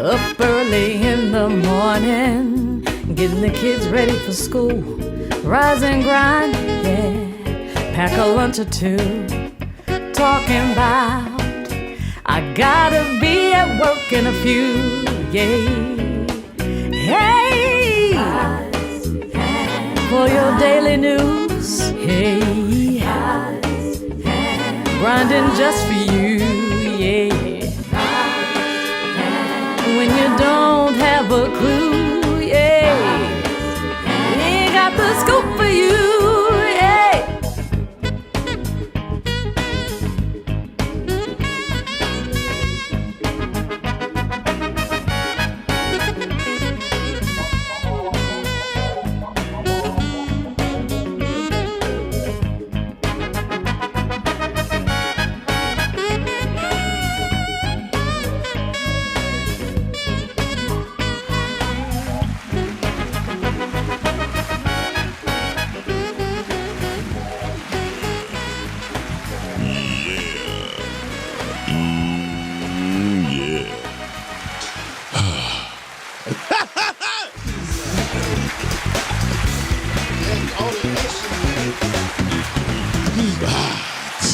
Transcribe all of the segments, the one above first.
Up early in the morning, getting the kids ready for school. Rise and grind, yeah. Pack a lunch or two. Talking about I gotta be at work in a few, yeah. Hey, for your daily news, hey. Grinding just for you, yeah. When you don't have a clue, yeah. Ain't got the scoop for you, yeah.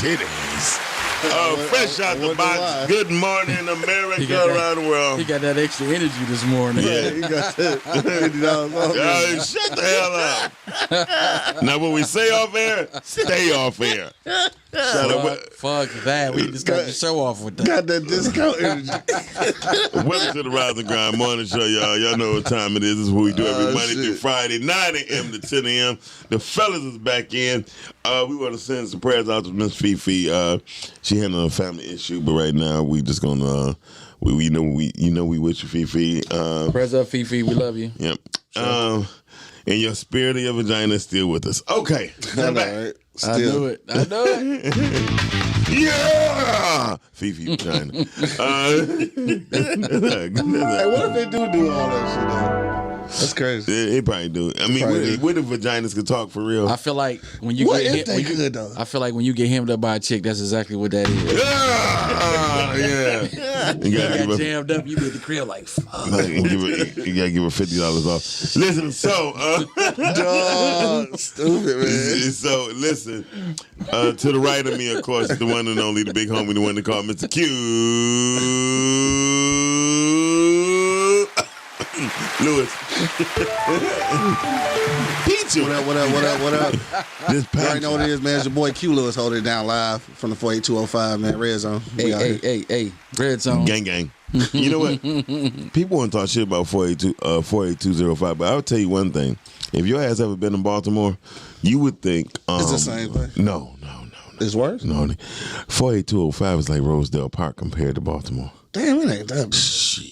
Titties. Fresh out the box. Good morning, America, around the world. He got that extra energy this morning. Yeah, he got that $50 off. Yo, shut the hell up. Now, when we say off air, stay off air. Fuck that. We just got the show off with that. Got that discount energy. Welcome to the Rise and Grind Morning Show, y'all. Y'all know what time it is. This is what we do every Monday through Friday, 9 a.m. to 10 a.m. The fellas is back in. We want to send some prayers out to Miss Fifi. She handling a family issue, but right now we just gonna we know we with you, Fifi. Prayers up, Fifi. We love you. Yep. Sure. And your spirit of your vagina is still with us. Okay. I know, right? I knew it. Yeah, Fifi vagina. Hey, what if they do all that shit though? That's crazy. Yeah, they probably do. I mean, what if vaginas could talk for real? I feel like when you I feel like when you get hemmed up by a chick, that's exactly what that is. Yeah. You got jammed up. You get the crib like, fuck. You gotta give her $50 off. Listen, so Dog, stupid man. So listen, to the right of me, of course, is the one and only, the big homie, the one they call Mr. Q. Lewis. Peach. What up? This You already know what it is, man. It's your boy Q Lewis holding it down live from the 48205, man. Red Zone. Hey, Red Zone. Gang. You know what? People want to talk shit about 48205, but I'll tell you one thing. If your ass ever been in Baltimore, you would think... it's the same thing. No. It's worse? No. 48205 is like Rosedale Park compared to Baltimore. Damn, it ain't that bad. Shit.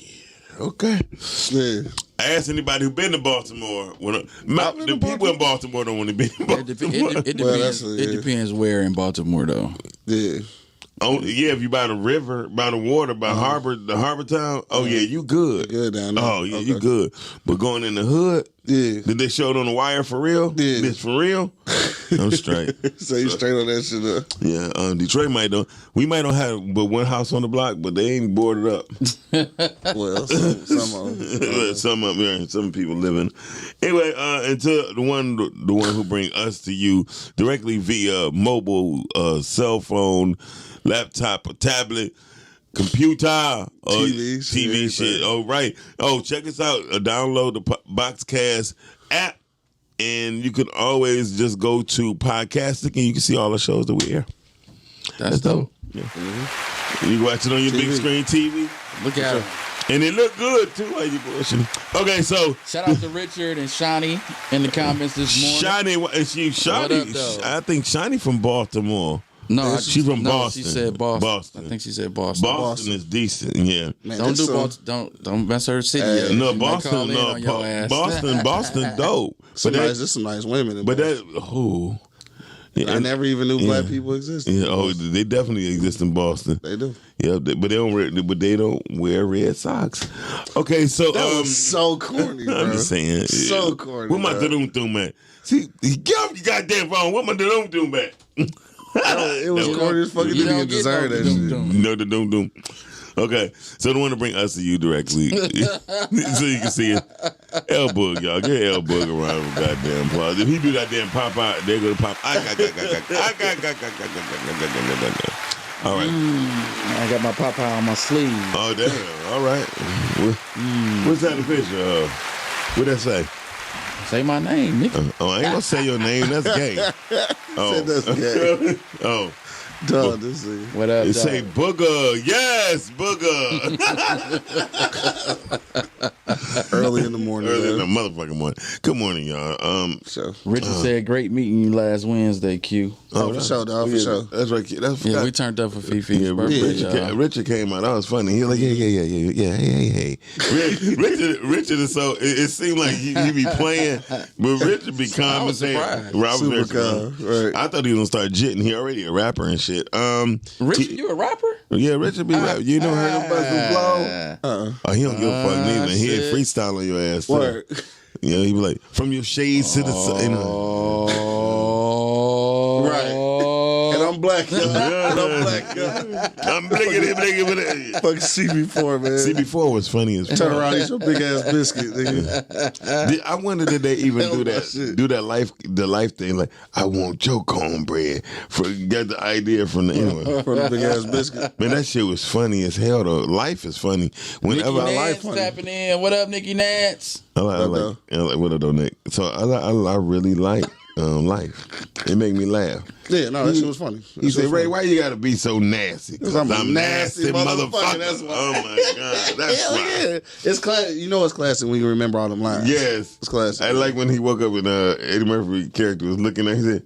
Okay. Yeah. Ask anybody who been to Baltimore. The people in Baltimore don't want to be in Baltimore. It depends where in Baltimore, though. Yeah. Oh yeah, if you by the river, by the water, by the harbor town. Oh yeah, you good. You're good down there. Oh yeah, you good. But going in the hood, yeah. Did they show it on the wire for real? Yeah. This for real? I'm straight. So you straight on that shit up. Yeah, Detroit we might not have but one house on the block, but they ain't boarded up. Well, some of them. Some of them, some people living. Anyway, until the one who bring us to you directly via mobile, cell phone, laptop, or tablet, computer, TV shit. Oh, right. Oh, check us out. Download the Boxcast app, and you can always just go to Podcastic, and you can see all the shows that we air. That's dope. Yeah. Mm-hmm. You can watch it on your big screen TV. Look at it. And it look good, too, while you bullshitting. Okay, so... Shout out to Richard and Shawnee in the comments this morning. Shawnee, I think Shawnee from Baltimore. No, she's from Boston. She said Boston. I think she said Boston. Boston is decent, yeah. Man, don't do Boston. Don't mess her city up. No, Boston, Boston, dope. There's some nice women. But that I never even knew black people existed. Yeah, they definitely exist in Boston. They do. Yeah, but they don't wear red socks. Okay, so that was so corny, bro. I'm just saying, so corny. Where my doom at? See, get off your goddamn phone. Where my doom at? It was corny as fucking. You didn't deserve that shit. No, the doom. Okay, so the one to bring us to you directly, so you can see it. L Boog, y'all, get L Boog around with goddamn applause. If he do that damn pop out, they go to pop. All right. I got my Popeye on my sleeve. Oh damn! All right. What's that the picture? What that say? Say my name, nigga. I ain't gonna say your name. That's gay. Oh, That's gay. oh. Dog, this is. What up, It dog? say Booger. Yes, Booger. Early in the morning. Early in the man. motherfucking morning. Good morning, y'all. So. Richard said, great meeting you last Wednesday, Q. Oh, for sure, dog, for yeah, sure. That's right. That's Yeah, we turned up for Fifi's Yeah, birthday, y'all. Richard came out. That was funny. He was like, yeah. Hey. Richard is so. It seemed like he be playing, but Richard be calm I as was hell. surprised. I was very Super calm, surprised. right. I thought he was gonna start jitting. He already a rapper and shit. Richard, you a rapper? Yeah, Richard be rapping. You know, heard him busting flow. Oh, he don't give a fuck neither. He ain't shit. freestyle on your ass. Too. Word. You know, he be like, from your shades to the sun. You know. Oh, Right. And I'm black, y'all. And I'm black, y'all. I'm blinking. Fucking CB4, man. CB4 was funny as fuck. Turn around, eat your big ass biscuit, nigga. I wonder did they even Hell do no that? shit. Do that the life thing? Like, I want your cornbread. Get the idea from the anyway. For the big ass biscuit. Man, that shit was funny as hell though. Life is funny. Whenever Nicky I Nance like, tapping in. What up, Nicky Nance? I like what up though, Nick. So I really like life. It make me laugh. Yeah, no, that shit was funny. He said, Ray, why you gotta be so nasty? 'Cause I'm I'm a nasty nasty motherfucker. motherfucker, that's why. Oh my God. That's Hell why. yeah. It's classic. You know it's classic when you remember all them lines. Yes. It's classic. I like when he woke up and Eddie Murphy character was looking at him. He said,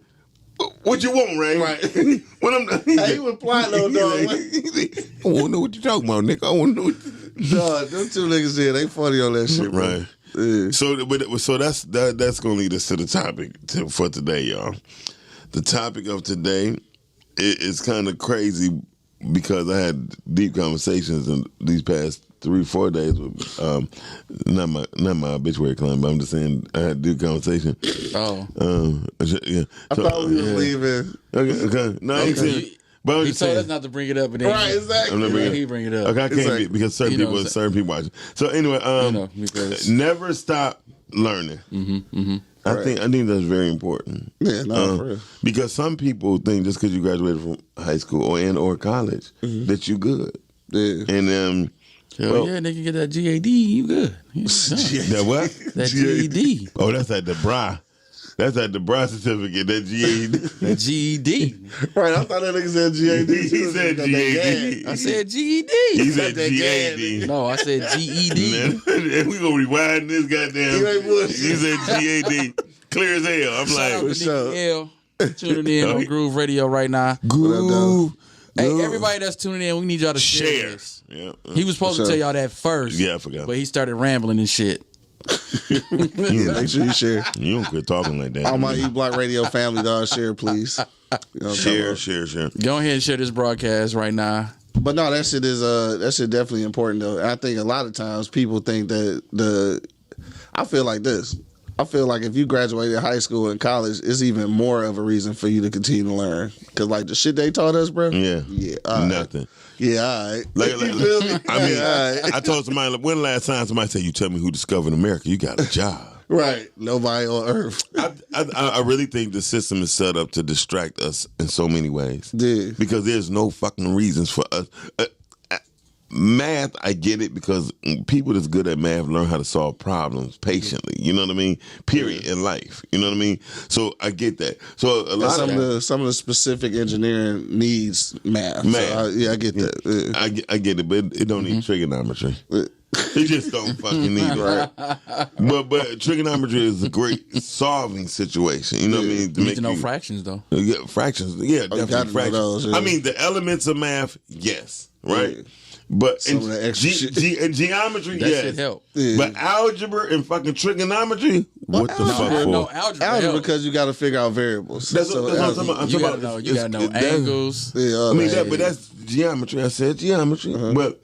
what you want, Ray? Right. When I'm Hey, he was plotting on dog. I want to know what you talking about, Nick. I want to know. Dog, them two niggas here, they funny on that shit, bro. Right. Yeah. So that's gonna lead us to the topic for today, y'all. The topic of today is kind of crazy because I had deep conversations in these past 3-4 days with not my obituary claim, but I'm just saying I had deep conversation. Oh. Yeah. I thought we was leaving. Okay. No, I ain't saying. But I'm He just told saying. us not to bring it up, and then Right, exactly. I'm not bringing he bring it up. Okay, I can't Exactly. because certain You know people, what I'm certain people watching. So anyway, because never stop learning. I think that's very important. Yeah, no, for real. Because some people think just because you graduated from high school or college that you good. Yeah. And hell yeah, nigga, get that GAD, you good. Yeah, that what? that GED, Oh, that's at the bra. That's at the bra certificate. That GAD. that GED. Right, I thought that nigga said GAD. He said GAD. I said GED. He said that GAD. No, I said GED. Man, we gonna rewind this goddamn. You ain't bullshit. He said GAD. Clear as hell. I'm Shout out like, to Nicky L. Tuning in on Groove Radio right now. Groove. Hey, everybody that's tuning in, we need y'all to share Share. this. Yeah. He was supposed to sure. tell y'all that first. Yeah, I forgot. But he started rambling and shit. Make sure you share. You don't quit talking like that. All my E Block Radio family, dog, share, please. You know what I'm talking Share. about? Go ahead and share this broadcast right now. But no, that shit is that shit definitely important though. And I think a lot of times people think that I feel like this. I feel like if you graduated high school and college, it's even more of a reason for you to continue to learn. Cause like the shit they taught us, bro. Yeah. all right. Nothing. Yeah, all right. Like, You feel me? I mean, all right. I told somebody, like, when the last time somebody said, you tell me who discovered America, you got a job. Right. Nobody on earth. I really think the system is set up to distract us in so many ways. Yeah. Because there's no fucking reasons for us. Math, I get it because people that's good at math learn how to solve problems patiently. You know what I mean? Period in life. You know what I mean? So I get that. So a lot of Some of the specific engineering needs math. Math. So I get that. Yeah. I get it, but it don't need trigonometry. It just don't fucking need it. But trigonometry is a great solving situation. You know what I mean? You need to know fractions, though. Yeah, fractions. Yeah, gotta definitely know fractions. those, yeah. I mean, the elements of math, yes, right? Yeah. But Some of that extra shit. Geometry, That yes. shit help. Yeah. But algebra and fucking trigonometry, what the fuck for? No, algebra Algebra help. because you got to figure out variables. That's what I'm talking about. I'm You talking gotta know. about You gotta know it's- angles. Yeah, all I mean, that. but that's geometry. I said geometry. But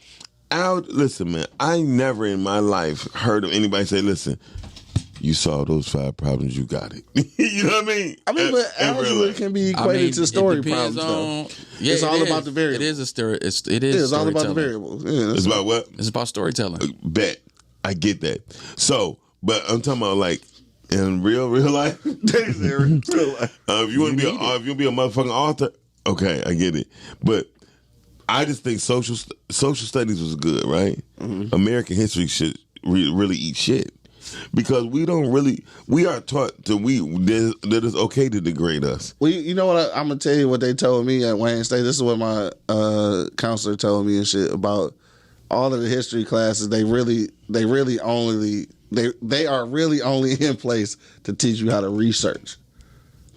listen, man, I never in my life heard of anybody say, listen, you solve those 5 problems, you got it. You know what I mean? I mean, but algebra can be equated to story problems, though. Yeah, it's all about the variables. It is a story. It's all about the variables. Yeah, it's about what? It's about storytelling. Bet. I get that. So, but I'm talking about like in real life. If you want to be a motherfucking author, okay, I get it. But I just think social studies was good, right? Mm-hmm. American history should really eat shit because we are taught that it's okay to degrade us. Well, you know what? I'm gonna tell you what they told me at Wayne State. This is what my counselor told me and shit about all of the history classes. They are really only in place to teach you how to research,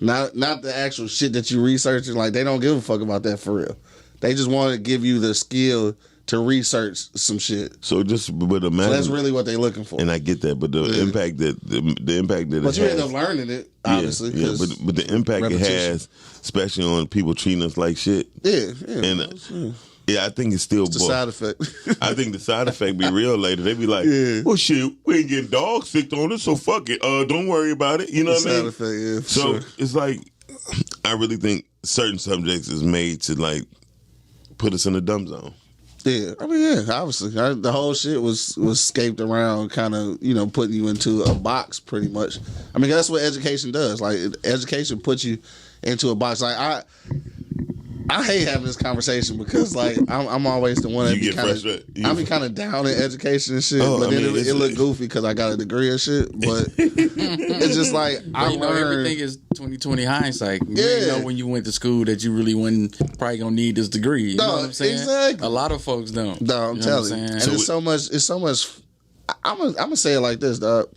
not the actual shit that you researching. Like they don't give a fuck about that for real. They just want to give you the skill to research some shit. So but imagine, so that's really what they're looking for. And I get that, but the impact that but you end up learning it, obviously. Yeah, but the impact repetition. It has, especially on people treating us like shit. Yeah. And yeah, I think it's still a side effect. I think the side effect be real later. They be like, well, shit, we ain't getting dog sick on it, so fuck it. Don't worry about it. You know what I mean? Side effect, yeah. So it's like, I really think certain subjects is made to like put us in the dumb zone. Yeah, I mean, yeah, obviously. The whole shit was scaped around kind of, putting you into a box pretty much. I mean, that's what education does. Like, education puts you into a box. Like, I hate having this conversation because, like, I'm always the one that be kind of, I be kind of down in education and shit. But then it look goofy because I got a degree and shit. But it's just like I learned. Everything is 20/20 hindsight. You didn't know when you went to school that you really probably gonna need this degree. You know what I'm saying? Exactly. A lot of folks don't. No, I'm telling you. And it's so much. I'm gonna say it like this, dog.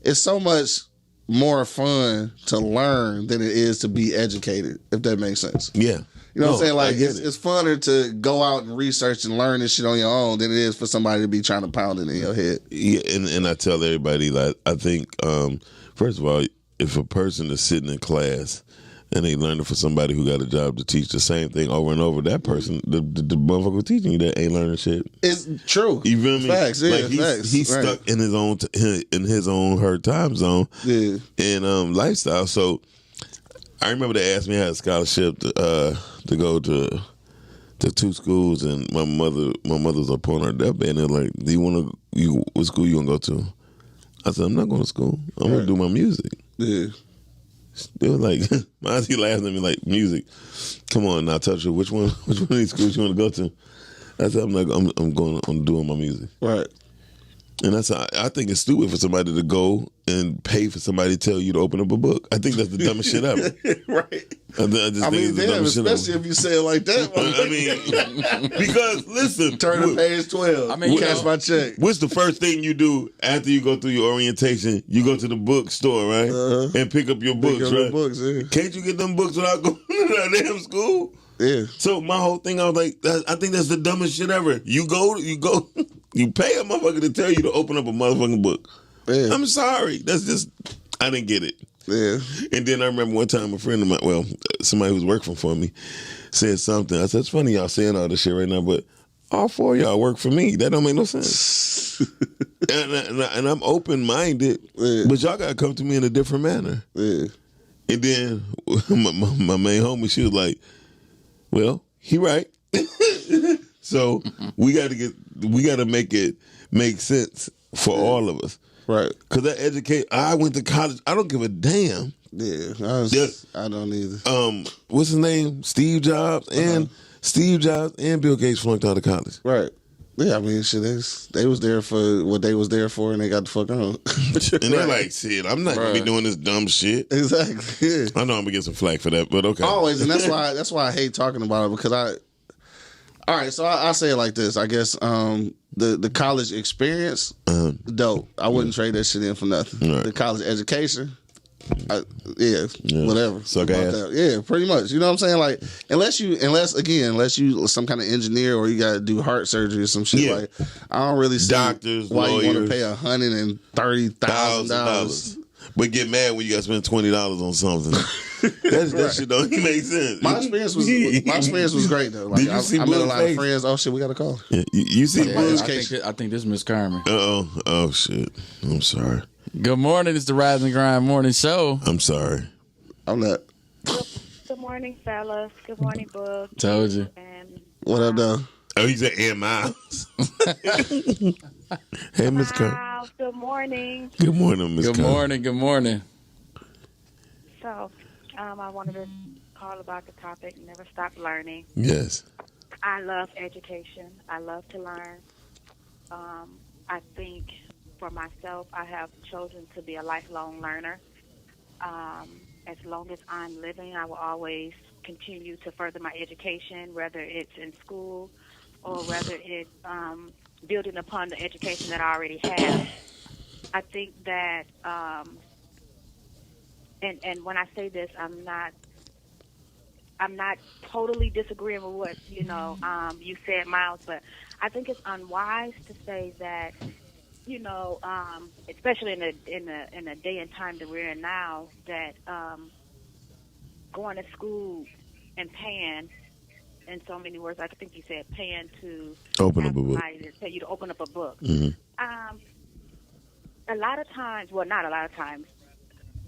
It's so much more fun to learn than it is to be educated. If that makes sense. Yeah. You know what I'm saying? Like, it's funner to go out and research and learn this shit on your own than it is for somebody to be trying to pound it in your head. Yeah, and I tell everybody, like, I think, first of all, if a person is sitting in class and they learning for somebody who got a job to teach the same thing over and over, that person, the motherfucker teaching you that ain't learning shit. It's true. You feel me? Facts, yeah, like he's right. stuck in his own her time zone and lifestyle. So I remember they asked me I had a scholarship to go to 2 schools, and my mother's up on her deathbed, and they're like, what school you gonna go to? I said, I'm not going to school. I'm gonna do my music. Yeah. They were like, my auntie laughed at me like, music. Come on now, touch her. Which one of these schools you want to go to? I said, I'm doing my music. Right. And I think it's stupid for somebody to go and pay for somebody to tell you to open up a book. I think that's the dumbest shit ever. Right. I mean, damn, especially if you say it like that. I mean, because listen, turn to page 12. I mean, cash my check. What's the first thing you do after you go through your orientation? You go to the bookstore, right, and pick up your books, right? Books, yeah. Can't you get them books without going to that damn school? Yeah. So my whole thing, I was like, I think that's the dumbest shit ever. You go, you pay a motherfucker to tell you to open up a motherfucking book. Yeah. I'm sorry. That's just, I didn't get it. Yeah. And then I remember one time a friend of mine, somebody who was working for me, said something. I said, it's funny y'all saying all this shit right now, but all 4 of y'all work for me. That don't make no sense. and I'm open-minded, but y'all got to come to me in a different manner. Yeah. And then my main homie, she was like, well, he right. So we got to make it make sense for all of us. Right. Because I went to college. I don't give a damn. Yeah. I don't either. What's his name? Steve Jobs and Bill Gates flunked out of college. Right. Yeah, I mean, shit, they was there for what they was there for, and they got the fuck on. And they're like, shit, I'm not gonna be doing this dumb shit. Exactly. Yeah. I know I'm gonna get some flack for that, but okay. Always, and that's why I hate talking about it, because all right, so I say it like this. I guess the college experience, dope. I wouldn't trade that shit in for nothing. Right. The college education, whatever. Suck ass. Yeah, pretty much. You know what I'm saying? Like, unless you some kind of engineer or you got to do heart surgery or some shit. Yeah. Like, I don't really see doctors, why lawyers, you want to pay $130,000. But get mad when you got to spend $20 on something. That shit don't even make sense. My experience was great though. Like, Did you see I met a lot of friends. Oh shit, we got a call. Yeah, you see I think this is Miss Carmen. Oh shit. I'm sorry. Good morning. It's the Rise and Grind Morning Show. I'm sorry. I'm not. Good morning, fellas. Good morning, Book. Told you. And What up, though? Oh, he said and Miles. Hey, Miss Carr. wow, good morning. Good morning, Miss Good Carr. morning. Good morning. So, I wanted to call about the topic, never stop learning. Yes. I love education. I love to learn. I think for myself, I have chosen to be a lifelong learner. As long as I'm living, I will always continue to further my education, whether it's in school or whether it's building upon the education that I already have. I think that, and when I say this, I'm not totally disagreeing with what you said, Miles, but I think it's unwise to say that, especially in the day and time that we're in now, that going to school and paying, in so many words, I think you said paying to Open up a book. to tell you to open up a book. Mm-hmm. A lot of times, well, not a lot of times,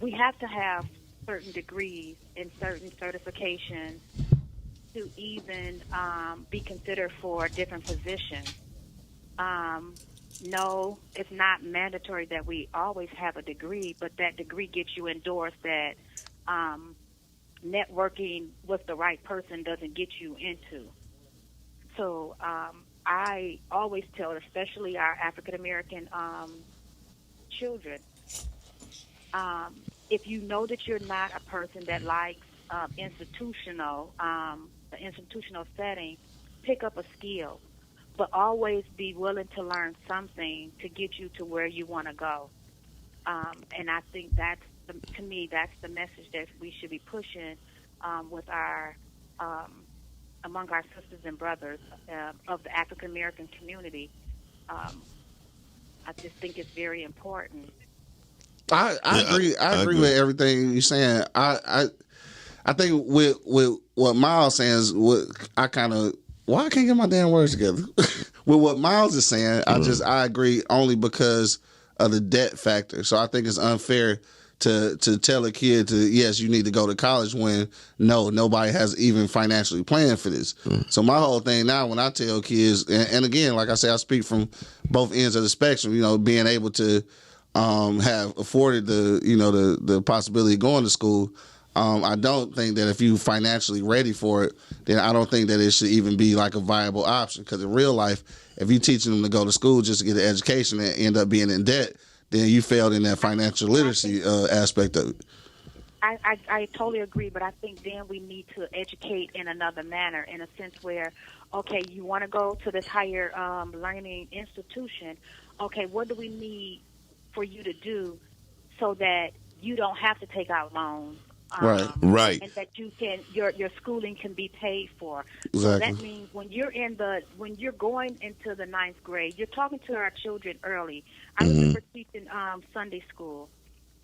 we have to have certain degrees and certain certifications to even be considered for different positions. No, it's not mandatory that we always have a degree, but that degree gets you endorsed that networking with the right person doesn't get you into. So I always tell, especially our African-American children, if you know that you're not a person that likes the institutional setting, pick up a skill, but always be willing to learn something to get you to where you want to go. And I think to me, that's the message that we should be pushing with our among our sisters and brothers of the African American community. I just think it's very important. I agree. I agree with everything you're saying. I think with what Miles saying is what I kind of why I can't get my damn words together. With what Miles is saying, I agree only because of the debt factor. So I think it's unfair to tell a kid yes, you need to go to college when nobody has even financially planned for this. So my whole thing now when I tell kids, and again, like I say, I speak from both ends of the spectrum, being able to have afforded the possibility of going to school. I don't think that if you financially ready for it, then I don't think that it should even be like a viable option. Because in real life, if you're teaching them to go to school just to get an education and end up being in debt, then you failed in that financial literacy aspect of it. I totally agree, but I think then we need to educate in another manner, in a sense where, okay, you want to go to this higher learning institution. Okay, what do we need for you to do so that you don't have to take out loans? Right. And that you can your schooling can be paid for. Exactly. So that means when you're going into the 9th grade, you're talking to our children early. I remember teaching Sunday school,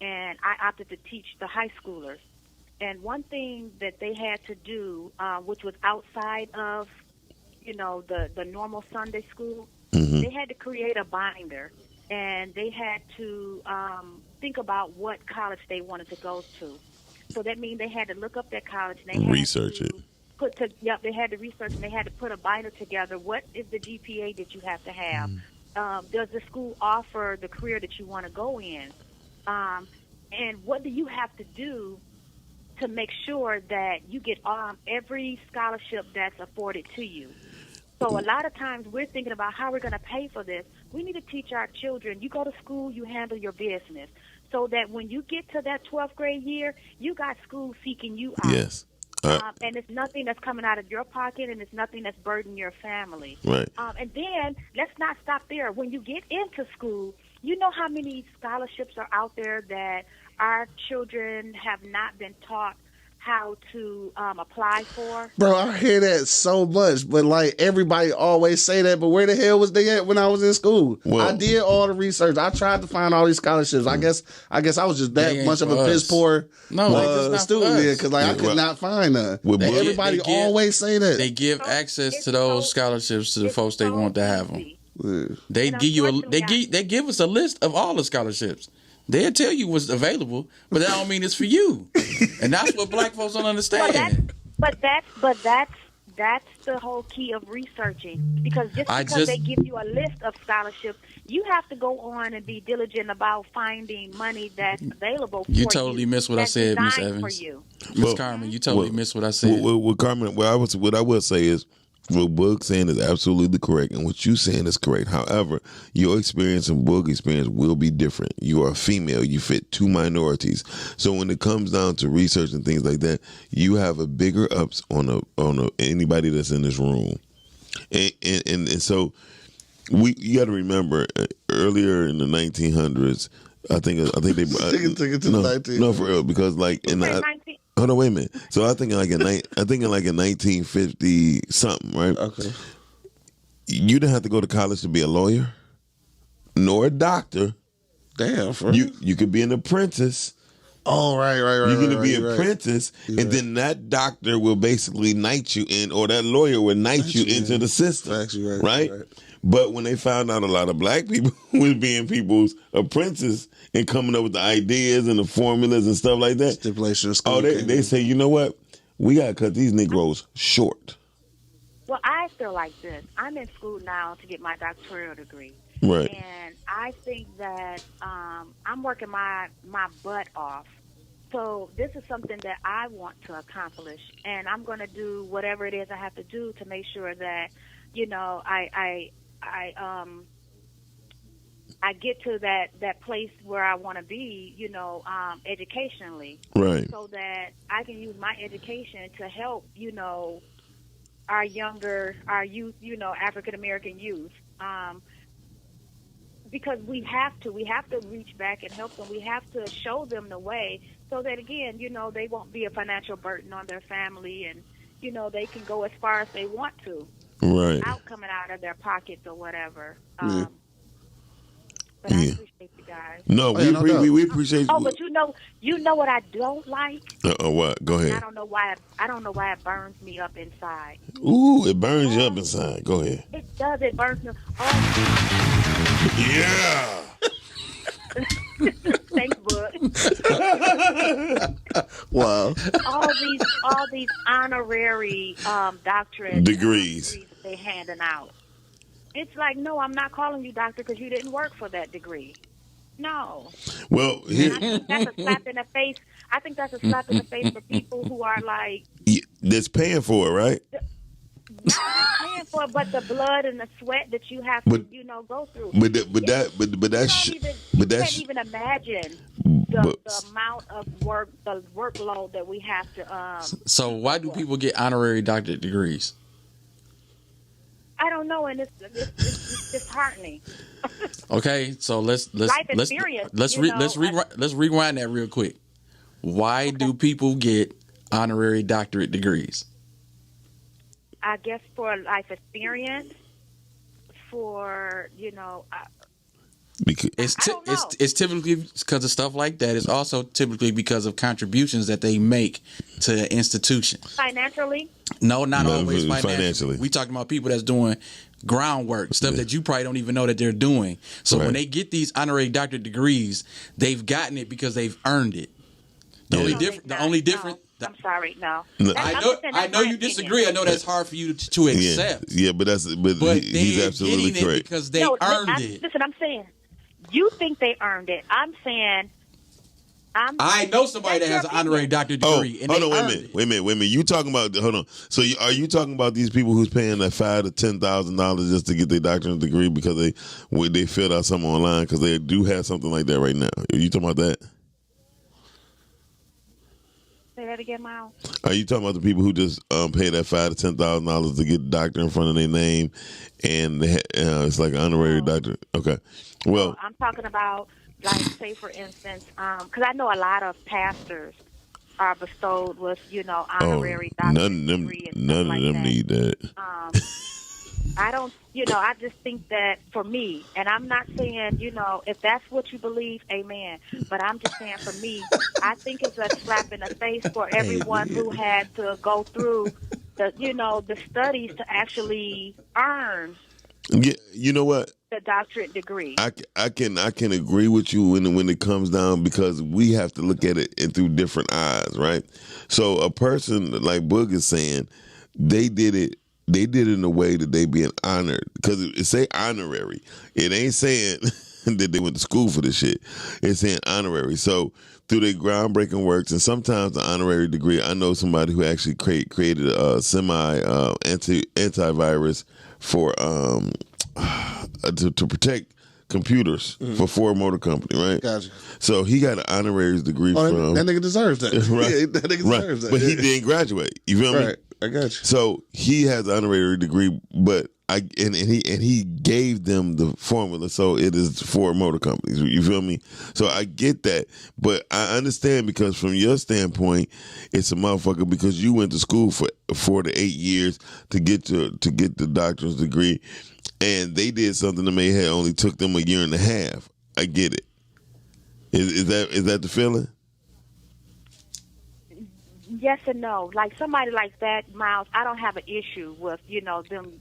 and I opted to teach the high schoolers. And one thing that they had to do, which was outside of the normal Sunday school, they had to create a binder, and they had to think about what college they wanted to go to. So that means they had to look up their college and they had research to it. They had to research and they had to put a binder together. What is the GPA that you have to have? Does the school offer the career that you want to go in? And what do you have to do to make sure that you get every scholarship that's afforded to you? So a lot of times we're thinking about how we're going to pay for this. We need to teach our children, you go to school, you handle your business. So that when you get to that 12th grade year, you got school seeking you out. Yes. And it's nothing that's coming out of your pocket, and it's nothing that's burdening your family. Right. And then let's not stop there. When you get into school, you know how many scholarships are out there that our children have not been taught how to apply for. Bro, I hear that so much, but like everybody always say that, but where the hell was they at when I was in school? Well, I did all the research. I tried to find all these scholarships. I guess I was just that much of a piss poor student there because I could not find none. Everybody always say that. They give access to those scholarships to the folks they want to have them. They give us a list of all the scholarships. They'll tell you what's available, but that don't mean it's for you. And that's what black folks don't understand. But that's the whole key of researching, because because they give you a list of scholarships, you have to go on and be diligent about finding money that's available for you. You totally missed what I said, Miss Evans. Miss Carmen, you totally missed what I said. Well, Carmen, what I will say is, what Boog's saying is absolutely correct, and what you're saying is correct. However, your experience and Boog's experience will be different. You are a female. You fit two minorities. So when it comes down to research and things like that, you have a bigger ups on anybody that's in this room. And so you got to remember, earlier in the 1900s, I think they took it to the 1900s. No, for real, because like in the. Hold on, wait a minute. So I'm thinking like in 1950 something, right? Okay. You didn't have to go to college to be a lawyer, nor a doctor. Damn, you could be an apprentice. Oh, right. You're going to be an apprentice, and then that doctor will basically knight you in, or that lawyer will knight you into the system. Actually, right? But when they found out a lot of black people was being people's apprentice and coming up with the ideas and the formulas and stuff like that, stipulation of school. Oh, they say, you know what? We got to cut these Negroes short. Well, I feel like this. I'm in school now to get my doctoral degree. Right. And I think that I'm working my butt off. So this is something that I want to accomplish. And I'm going to do whatever it is I have to do to make sure that, you know, I get to that place where I want to be, you know, educationally. Right. So that I can use my education to help, you know, our youth, you know, African-American youth. Because we have to reach back and help them. We have to show them the way so that, again, you know, they won't be a financial burden on their family, and, you know, they can go as far as they want to. Right. Coming out of their pockets or whatever. But I appreciate you guys. No, we appreciate you. Oh, but you know what I don't like? What? Go ahead. I don't know why it burns me up inside. Ooh, it burns you up inside. Go ahead. It does. It burns me. Yeah. Thanks, Bud. Wow. All these honorary doctorate degrees they handing out. It's like, no, I'm not calling you doctor because you didn't work for that degree. No. Well, I think that's a slap in the face. I think that's a slap in the face for people who are like, that's paying for it, right? Not paying for it, but the blood and the sweat that you have to, you know, go through. You can't even imagine the amount of work, the workload that we have to. So why do people get honorary doctorate degrees? I don't know, and it's disheartening. Okay, so let's rewind that real quick. Why do people get honorary doctorate degrees? I guess for life experience, for, you know. Because it's typically because of stuff like that. It's also typically because of contributions that they make to the institution. Financially? No, not always financially. We talking about people that's doing groundwork, stuff that you probably don't even know that they're doing. So when they get these honorary doctorate degrees, they've gotten it because they've earned it. The only difference. I'm sorry, no. I know you disagree. I know that's hard for you to accept. Yeah, but he's absolutely correct. Because they earned it. Listen, I'm saying, you think they earned it. I'm saying, I know somebody that has an honorary doctorate degree. Hold on, wait a minute. You talking about? Hold on. So are you talking about these people who's paying like $5,000 to $10,000 just to get their doctorate degree because they filled out something online because they do have something like that right now? Are you talking about that? Say that again, Miles. Are you talking about the people who just pay that $5,000 to $10,000 to get a doctor in front of their name, and it's like an honorary doctor? Okay. Well, I'm talking about, like, say for instance, because I know a lot of pastors are bestowed with, you know, honorary doctorate degree and none stuff of them need that. I don't, you know, I just think that for me, and I'm not saying, you know, if that's what you believe, amen. But I'm just saying for me, I think it's a slap in the face for everyone who had to go through the, you know, the studies to actually earn Yeah, you know what? the doctorate degree. I can agree with you when it comes down, because we have to look at it through different eyes, right? So a person like Boog is saying, they did it in a way that they being honored, because it say honorary. It ain't saying that they went to school for this shit. It's saying honorary. So through their groundbreaking works, and sometimes the honorary degree, I know somebody who actually created a antivirus for to protect computers for Ford Motor Company, right? Gotcha. So he got an honorary degree from that nigga deserves that. Right. Yeah, that nigga deserves that. But he didn't graduate. You feel me? Right. I got you. So he has an honorary degree, but he gave them the formula, so it is Ford Motor Companies. You feel me? So I get that, but I understand, because from your standpoint, it's a motherfucker, because you went to school for 4 to 8 years to get the doctorate degree, and they did something that may have only took them a year and a half. I get it. Is that the feeling? Yes and no. Like somebody like that, Miles, I don't have an issue with, them,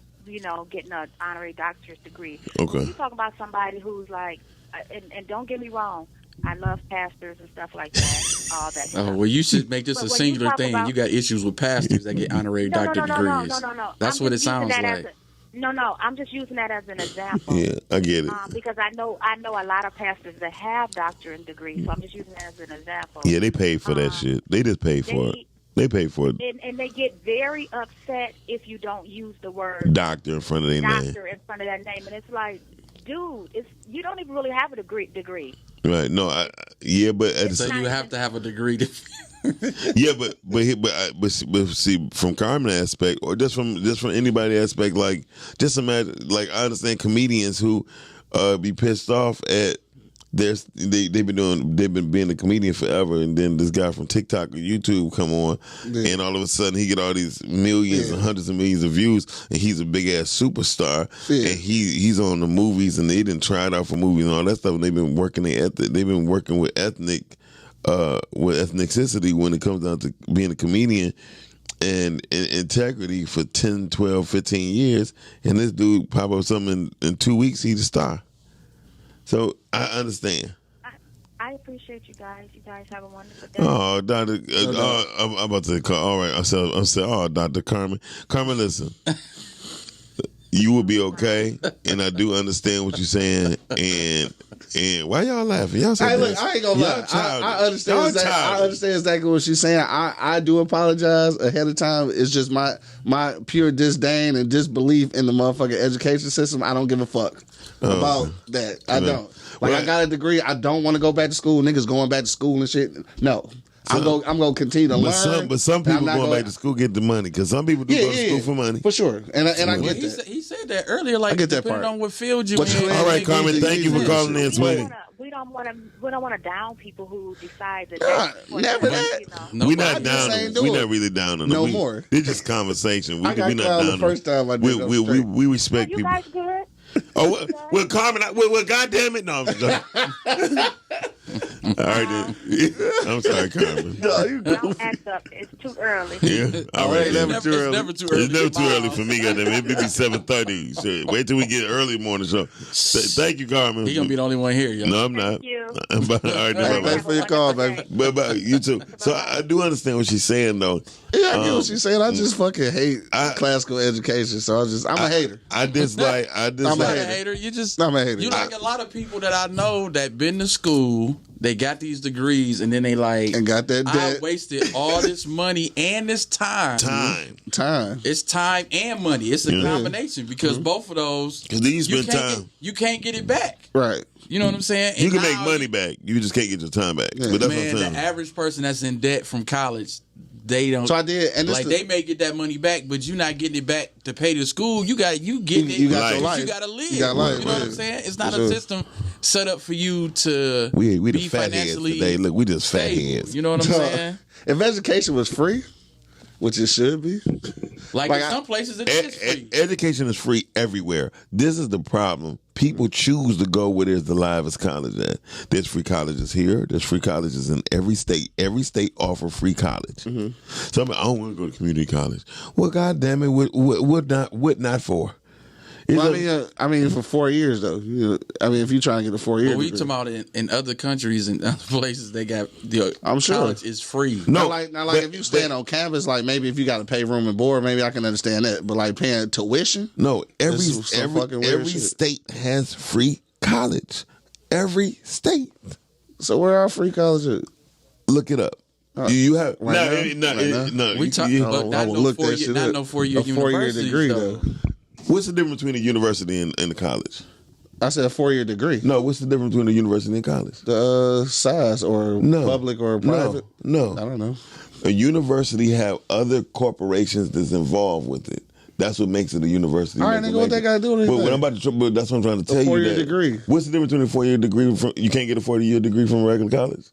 getting an honorary doctorate degree. Okay. When you talk about somebody who's like, and don't get me wrong, I love pastors and stuff like that, all that stuff. Oh, well, you should make this a singular thing. You got issues with pastors that get honorary doctorate degrees. No. That's what it sounds like. No, I'm just using that as an example. Yeah, I get it. Because I know a lot of pastors that have doctorate degrees, so I'm just using that as an example. Yeah, they paid for that shit. They just paid for it. They pay for it. And they get very upset if you don't use the word doctor in front of their name. Doctor in front of that name. And it's like, dude, you don't even really have a degree. Right. No, but so you have to have a degree to yeah, but see, from Carmen aspect, or just from anybody aspect, like, just imagine, like, I understand comedians who be pissed off at they've been being a comedian forever, and then this guy from TikTok or YouTube come on, and all of a sudden he get all these millions and hundreds of millions of views, and he's a big ass superstar, and he's on the movies, and they didn't try it out for movies and all that stuff, and they've been working with ethnicity when it comes down to being a comedian and integrity for 10, 12, 15 years, and this dude pop up something in 2 weeks, he's a star. So I understand. I appreciate you guys. You guys have a wonderful day. Oh, Dr. I'm about to call. All right, I said, oh, Dr. Carmen. Carmen, listen. You will be okay, and I do understand what you're saying. And why y'all laughing? Y'all I ain't gonna lie. I understand. I understand exactly what she's saying. I do apologize ahead of time. It's just my pure disdain and disbelief in the motherfucking education system. I don't give a fuck about that. I don't. Like, I got a degree. I don't want to go back to school. Niggas going back to school and shit. No. I'm gonna continue to learn. But some people going back to school get the money, because some people do go to school for money. For sure. And I get that. He said that earlier. Like, I get that depending part. on what field you in. All right, Carmen. Thank you for calling in, sweetie. We don't want to down people who decide that. Never that. We're not down. We're not really down on them. No more. It's just conversation. I got down the first time I did. We respect You people. guys good? Oh, well, Carmen, well, goddamn it, no. I'm just all right, then. I'm sorry, Carmen. No, you Don't act up. It's too early. Yeah, all right. It's never too early. It's never too early. It's never too early for me, goddamn it. It be 7:30. Shit. Wait till we get early morning show. Thank you, Carmen. He gonna be the only one here, yo. No, I'm not. Thank you. All right, Thanks for your call, baby. But you too. So I do understand what she's saying, though. Yeah, I get what she's saying. I just fucking hate classical education, so I'm a hater. I'm a hater. I'm a hater. You like a lot of people that I know that been to school, they got these degrees, and then they like, and got that debt. I wasted all this money and this time. Time. It's time and money. It's a combination, because both of those, because then you spend time. You can't get it back. Right. You know what I'm saying? You can make money back. You just can't get your time back. Yeah. But that's Man, what I'm saying. the average person that's in debt from college, they don't. So I did, and like they may get that money back, but you're not getting it back to pay the school. You getting it. You got your life. You got to live. You got life. You know what I'm saying? It's not a system set up for you to we be the fat heads financially today. Look, we just fat stable. heads. You know what I'm saying? If education was free, which it should be, like in some places it is free. Education is free everywhere. This is the problem. People choose to go where there's the livest college at. There's free colleges here. There's free colleges in every state. Every state offer free college. Somebody, I don't want to go to community college. Well, goddamn it, what not for? I mean, for 4 years though. I mean, if you're trying to get a 4 year, But we talking about in other countries and other places, they got I'm sure college is free. No, not like if you stand on campus, like maybe if you got to pay room and board, maybe I can understand that. But like paying tuition, no. Every shit. state has free college. Every state. So where are free colleges? Look it up. You have no. We talk, but not no 4 year, not no 4 year a 4 year degree though. What's the difference between a university and a college? I said a 4 year degree. No, what's the difference between a university and college? The size or public or private? No, I don't know. A university have other corporations that's involved with it. That's what makes it a university. All right, nigga, what they got to do with it? But that's what I'm trying to tell you. 4 year degree. What's the difference between a 4 year degree? You can't get a 40 year degree from a regular college?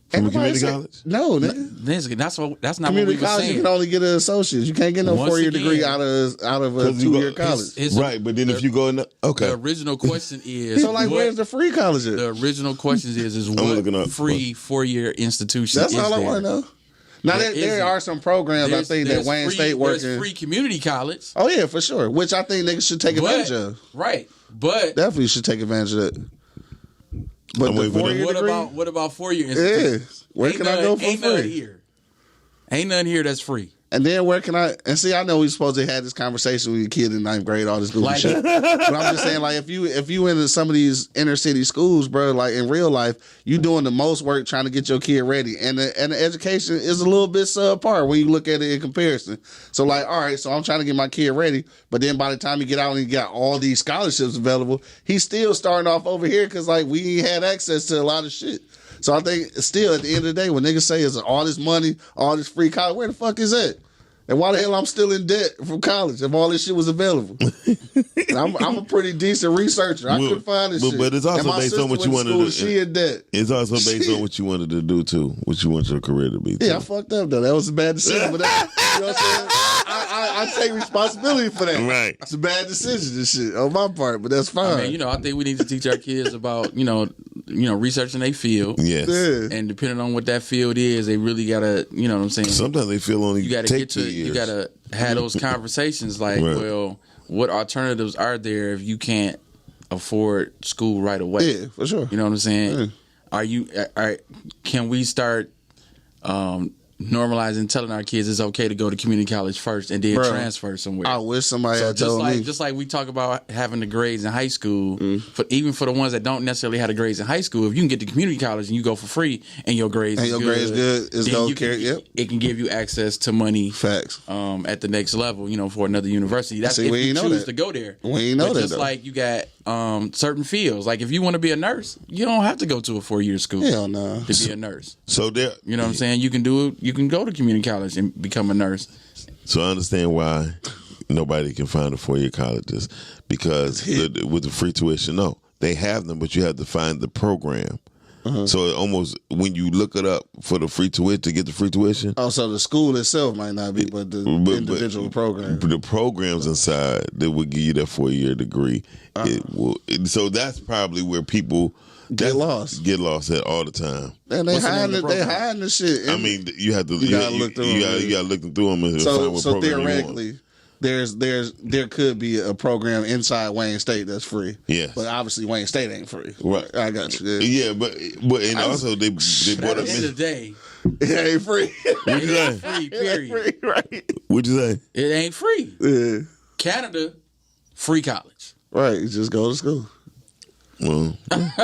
From a community college? No, nigga. That's not what community we were college, saying. you can only get an associate. You can't get no 4 year degree out of a 2 year college. Right, but then if you go in the original question is so like where's the free college at? The original question is what free 4 year institution That's is all I want to know. Now there are some programs I think that Wayne State working. There's free community college. Oh yeah, for sure. Which I think niggas should take advantage of. Right, but definitely should take advantage of that. But what about 4 year institutions? Yeah, where can I go for free? Ain't nothing here that's free. And then where can I? And see, I know we supposed to have this conversation with your kid in 9th grade, all this goofy shit. But I'm just saying, like, if you into some of these inner city schools, bro, like in real life, you doing the most work trying to get your kid ready, and the education is a little bit subpar when you look at it in comparison. So, like, all right, so I'm trying to get my kid ready, but then by the time he get out and he got all these scholarships available, he's still starting off over here because like we ain't had access to a lot of shit. So I think still at the end of the day, when niggas say it's all this money, all this free college, where the fuck is that? And why the hell I'm still in debt from college if all this shit was available? I'm a pretty decent researcher. I couldn't find this shit. But it's also based on what you wanted to do. She in debt. It's also based on what you wanted to do too, what you want your career to be. Too. Yeah, I fucked up though. That was a bad decision. But you know what I'm saying? I take responsibility for that. Right. It's a bad decision and shit on my part, but that's fine. I mean, I think we need to teach our kids about, researching their field. Yes. Yeah. And depending on what that field is, they really gotta, you know what I'm saying? Sometimes they feel only you gotta take get 2 to years. you gotta have those conversations like, right. Well, what alternatives are there if you can't afford school right away? Yeah, for sure. You know what I'm saying? Yeah. Can we start normalizing telling our kids it's okay to go to community college first and then transfer somewhere? I wish somebody had told me. Just like we talk about having the grades in high school, even for the ones that don't necessarily have the grades in high school, if you can get to community college and you go for free and your grades is good, it can give you access to money. Facts. At the next level, for another university. That's if you choose to go there. We ain't know that. Just like you got certain fields. Like if you want to be a nurse, you don't have to go to a 4-year school. Hell no. To be a nurse. So there, you know what I'm saying? You can do it. You can go to community college and become a nurse. So I understand why nobody can find a 4-year colleges because with the free tuition, no, they have them, but you have to find the program. So it almost when you look it up for the free tuition to get the free tuition. Oh, so the school itself might not be, but the individual program. The programs inside that would give you that 4-year degree. So that's probably where people get lost at all the time. And they hiding the shit. I mean, you have to. You gotta look through them. You gotta look through them and find what so program theoretically, you want. there could be a program inside Wayne State that's free. Yes. But obviously Wayne State ain't free. Right. I got you. Yeah, but also they brought up. At the end of the day, it ain't free. What you say? Free, period. Free, right. What'd you say? It ain't free. Yeah. Canada, free college. Right. You just go to school. Well, but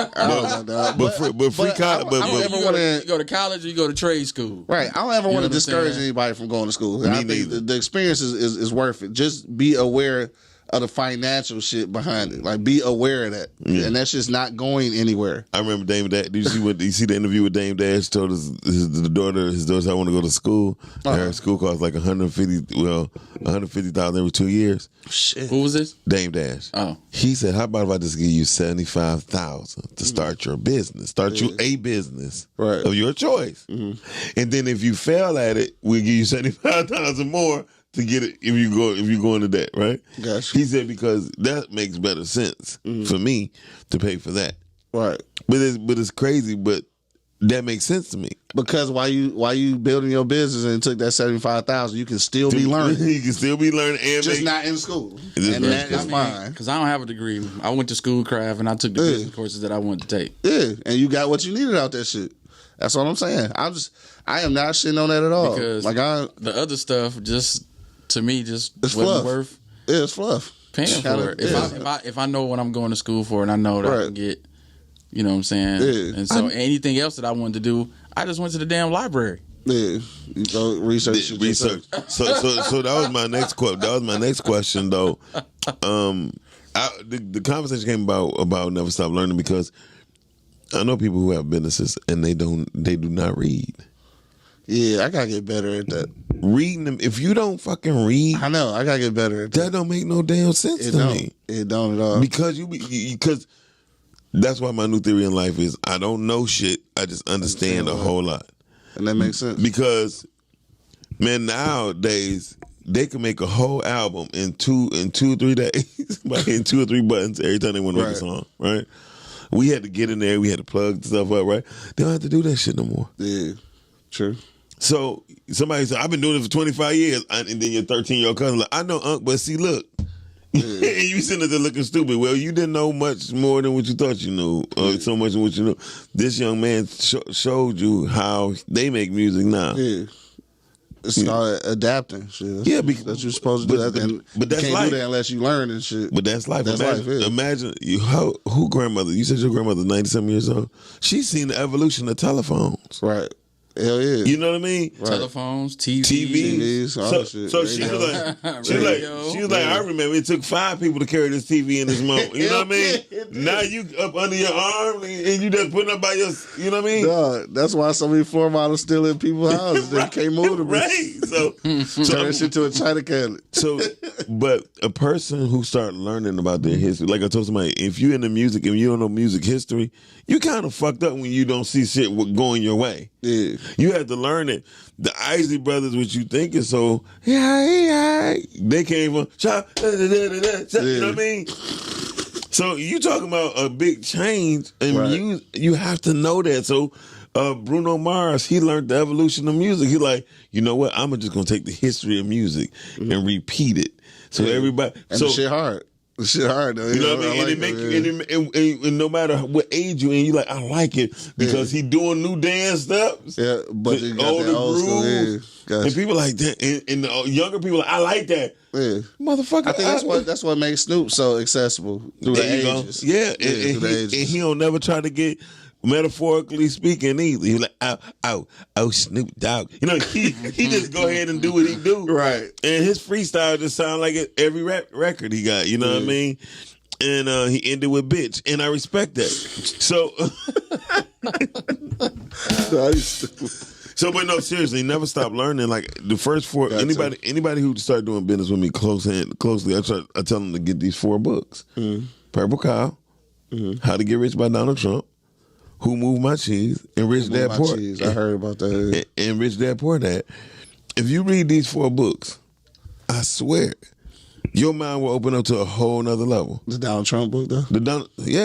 free college. You go to college or you go to trade school. Right. I don't ever want to discourage anybody from going to school. I think the experience is worth it. Just be aware of the financial shit behind it. Like, be aware of that. Yeah. And that's just not going anywhere. I remember Dame Dash. Did you see the interview with Dame Dash? Told his daughter, I want to go to school. And her school costs like $150,000 every 2 years. Shit. Who was this? Dame Dash. Oh. He said, how about if I just give you $75,000 to start your business? Start you a business of your choice. Mm-hmm. And then if you fail at it, we'll give you $75,000 more to get it if you go into that, right? Gotcha. He said because that makes better sense for me to pay for that. Right. But it's crazy, but that makes sense to me. Because while you building your business and took that 75,000, you can still be learning. You can still be learning, and just not in school. And that is fine. Because I don't have a degree. I went to Schoolcraft and I took the business courses that I wanted to take. Yeah, and you got what you needed out that shit. That's what I'm saying. I am not shitting on that at all. Because the other stuff just to me just it's wasn't fluff. worth It's fluff. Paying for it. If I know what I'm going to school for and I know that I can get, you know what I'm saying? Yeah. And so anything else that I wanted to do, I just went to the damn library. Yeah, you go research. So that was my next quote. That was my next question, though. The conversation came about never stop learning because I know people who have businesses and they do not read. Yeah, I gotta get better at that. Reading them. If you don't fucking read, I know I gotta get better at that. That don't make no damn sense to me. It don't at all. Because that's why my new theory in life is I don't know shit. I just understand a whole lot. And that makes sense. Because, man, nowadays they can make a whole album in 2 or 3 days by hitting 2 or 3 buttons every time they want to make a song, right? We had to get in there. We had to plug stuff up, right? They don't have to do that shit no more. Yeah, true. So somebody said, I've been doing it for 25 years. And then your 13-year-old cousin like, I know, Unc, but see, look. Yeah. And you sitting there looking stupid. Well, you didn't know much more than what you thought you knew, or so much than what you knew. This young man showed you how they make music now. Yeah. Start adapting. Shit. Yeah, that's what you're supposed to do. But that's you can't do that unless you learn and shit. But that's life. That's imagine who grandmother, you said your grandmother's 90-something years old. She's seen the evolution of telephones. Right. Hell yeah. You know what I mean? Right. Telephones, TVs, all that shit. So she was like, I remember it took 5 people to carry this TV in this moment. You know what I mean? Now you up under your arm and you just putting up by your, you know what I mean? Dog, that's why so many floor models still in people's houses. They can't move them. Right. So turn that shit to a China cabinet. So, but a person who start learning about their history, like I told somebody, if you into music and you don't know music history, you kind of fucked up when you don't see shit going your way. Yeah. You have to learn it. The Isley Brothers, which you think is so, they came from, you know what I mean? So you talking about a big change, and you have to know that. So Bruno Mars, he learned the evolution of music. He like, you know what? I'm just gonna take the history of music and repeat it. So everybody, and the shit hard. The shit hard though. You know what I mean? And no matter what age you in, you like, I like it because he doing new dance steps. Yeah, but you got that old school. Yeah, gotcha. And people like that, and the younger people, like, I like that. Yeah, motherfucker. I think that's what makes Snoop so accessible through the ages. Yeah, and he don't never try to get. Metaphorically speaking, either he like, oh, Snoop Dogg. You know, he just go ahead and do what he do. Right. And his freestyle just sound like every record he got. You know what I mean? And he ended with bitch, and I respect that. So, but no, seriously, never stop learning. Like the first 4, anybody who start doing business with me closely, I tell them to get these 4 books: Purple Cow, How to Get Rich by Donald Trump, Who Moved My Cheese, and Rich Dad Poor Dad. I heard about that. And Rich Dad Poor Dad. If you read these 4 books, I swear, your mind will open up to a whole nother level. The Donald Trump book, though?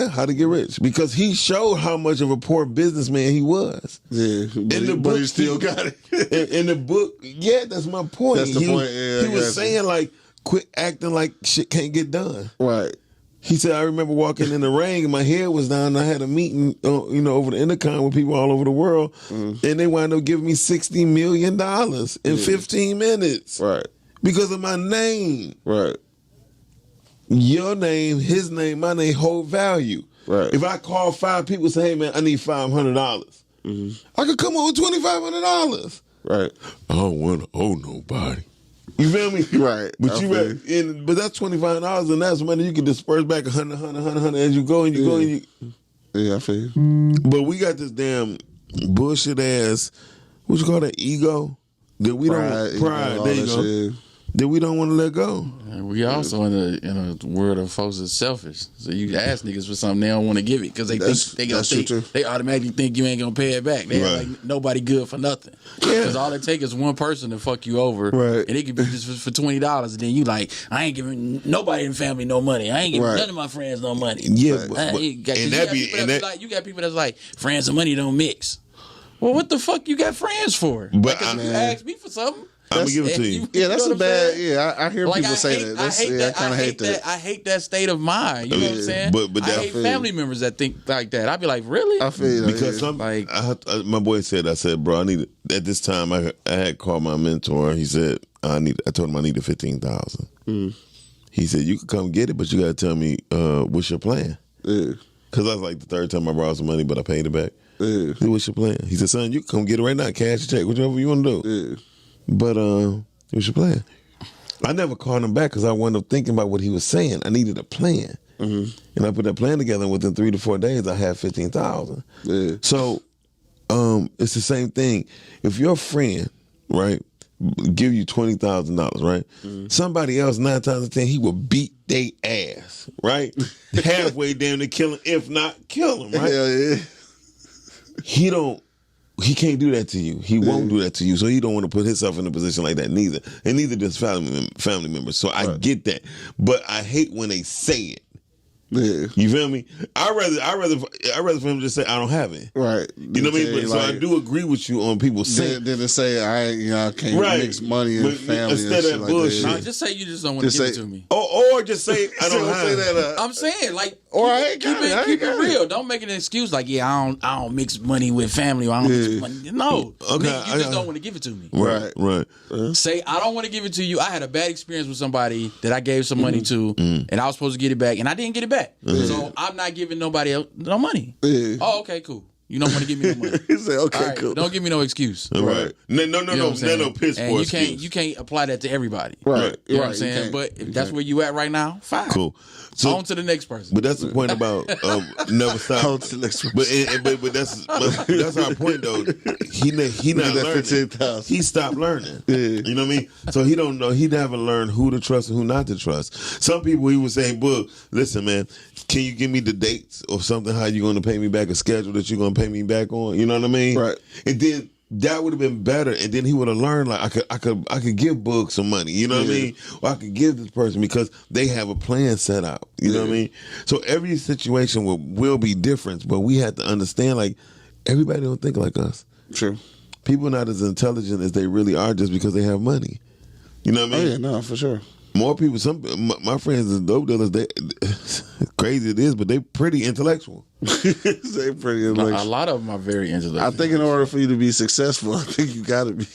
How to Get Rich. Because he showed how much of a poor businessman he was. Yeah, but he still got it. In the book, that's my point. That's the point, yeah. He was saying, like, quit acting like shit can't get done. Right. He said, I remember walking in the rain and my head was down and I had a meeting, over the intercom with people all over the world. And they wound up giving me $60 million in 15 minutes. Right. Because of my name. Right. Your name, his name, my name hold value. Right. If I call 5 people and say, hey, man, I need $500, I could come up with $2,500. Right. I don't want to owe nobody. You feel me? Right. But but that's $25, and that's money you can disperse back 100 as you go, and you go, and you. Yeah, I feel you. But we got this damn bullshit ass, what you call that, ego, that we don't pride. There you go. Shit. That we don't want to let go. And we also in a world of folks that's selfish. So you ask niggas for something, they don't want to give it because they automatically think you ain't gonna pay it back. They like nobody good for nothing. Because all it takes is one person to fuck you over, and it could be just for $20, and then you like, I ain't giving nobody in the family no money. I ain't giving none of my friends no money. Yeah, you got people that's like, friends and money don't mix. Well, what the fuck you got friends for? But Because if you ask me for something, I'm gonna give it to you. Yeah, that's know a what I'm bad. saying? Yeah, I hear Like, people say that. That's, I kind of hate that. I hate that state of mind. You know what I'm saying? But I that- hate family members that think like that. I'd be like, really? I feel that, Because yeah. my boy said, I said, bro, I need at this time. I had called my mentor. He said, I told him I needed 15,000. He said, you could come get it, but you got to tell me what's your plan. Yeah. Because I was like the third time I borrowed some money, but I paid it back. Yeah. He said, what's your plan? He said, son, you can come get it right now, cash or check, whichever you want to do. Yeah. But what's your plan? I never called him back because I wound up thinking about what he was saying. I needed a plan. And I put that plan together, and within 3 to 4 days, I had 15,000. Yeah. So it's the same thing. If your friend, right, give you $20,000, right, somebody else 9 times out of 10, he will beat their ass, right, halfway down to kill him, if not kill him, right. Hell yeah. He can't do that to you. He won't do that to you. So he don't want to put himself in a position like that neither. And neither does family members. So I get that. But I hate when they say it. Yeah. You feel me? I rather for him to just say I don't have it. Right. You know what I mean? But, so I do agree with you on people saying. Then say I can't Right. mix money and But family instead and shit of like bullshit. No, that. just say you just don't want to Just give it say- to me. Or just say I don't Don't have say it. that. I'm saying, like, Or I ain't keep got it. I ain't it got it. real. Don't make an excuse like, yeah, I don't mix money with family, or I don't mix money. No, Okay, nigga, you just don't want to give it to me. Right. Say I don't want to give it to you. I had a bad experience with somebody that I gave some money to, and I was supposed to get it back, and I didn't get it back. So I'm not giving nobody else no money. Yeah. Oh, okay, cool. You don't want to give me no money. He said, okay, All right, cool. don't give me no excuse. Right. No, You know what I'm saying? no piss and poor you can't apply that to everybody. Right. You know Right. what I'm saying? can't. But if You that's can't. where you at right now, fine. Cool. So, On to the next person. but that's the point about never stop. On to the next person. But that's our point though. He not Look at that learning. 15,000. He stopped learning. Yeah. You know what I mean? So he don't know. He never learned who to trust and who not to trust. Some people he was saying, "Book, listen, man, can you give me the dates or something? How you going to pay me back? A schedule that you're going to pay me back on? You know what I mean? Right. And then that would have been better. And then he would have learned like I could give Book some money. You know what I Yeah. mean? Or I could give this person because they have a plan set out. You know what I mean? So every situation will be different, but we have to understand like everybody don't think like us. True. People not as intelligent as they really are just because they have money. You know what I Oh mean? yeah, no, for sure. More people, my friends as dope dealers, they crazy it is, but they pretty intellectual. They pretty A intellectual. lot of them are very intellectual. I think in order for you to be successful, I think you got to be.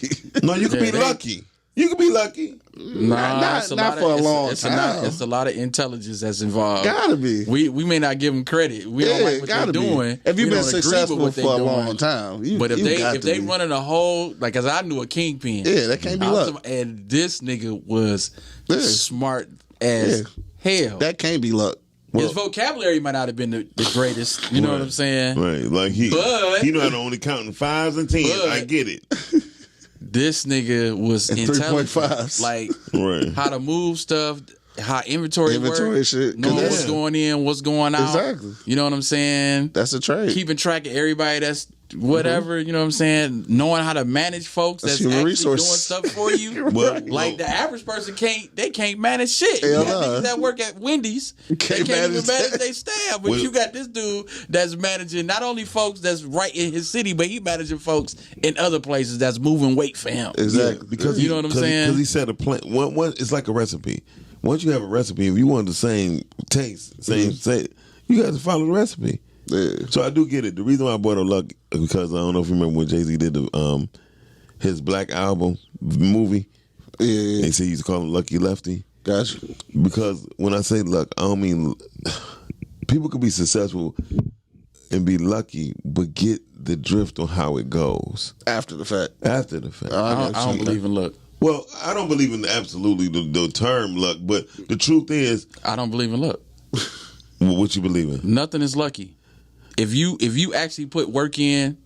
No, you could Yeah, be they- lucky. You could be lucky. Nah, it's not lot for a of- long it's time. It's a lot of intelligence that's involved. Gotta be. We may not give them credit. We don't like what they're gotta be. doing. If We you've been don't agree with successful what for they a doing. long time, you, But if you they got if to they be. running a whole like, cause I knew a kingpin. Yeah, that can't be I was luck. talking- And this nigga was Yeah. smart as hell. That can't be luck. His vocabulary might not have been the greatest. You know what I'm saying? Right. Like he know how to only count in 5s and 10s. But- I get it. This nigga was And intelligent. 3.5s. Like Right. how to move stuff, how inventory Inventory shit. knowing 'Cause what's that's- going in, what's going out. Exactly. You know what I'm saying? That's a trade. Keeping track of everybody that's whatever, you know what I'm saying? Knowing how to manage folks That's that's human actually resources. doing stuff for you. Well, Like the average person can't manage shit. Hell You got no. niggas that work at Wendy's, they Can't can't even manage manage that. their staff. But Well- you got this dude that's managing not only folks that's right in his city, but he managing folks in other places that's moving weight for him. Exactly. Because You know what I'm saying? Because he said a plan. One, it's like a recipe. Once you have a recipe, if you want the same taste, say, you got to follow the recipe. Yeah. So I do get it. The reason why I brought up luck is because I don't know if you remember when Jay-Z did the his Black Album movie. Yeah. They say he used to call him Lucky Lefty. Gotcha. Because when I say luck, I don't mean people could be successful and be lucky, but get the drift on how it goes After the fact. after the fact. I don't believe in luck. Well, I don't believe in absolutely the term luck, but the truth is, I don't believe in luck. what you believe in. Nothing is lucky. If you actually put work in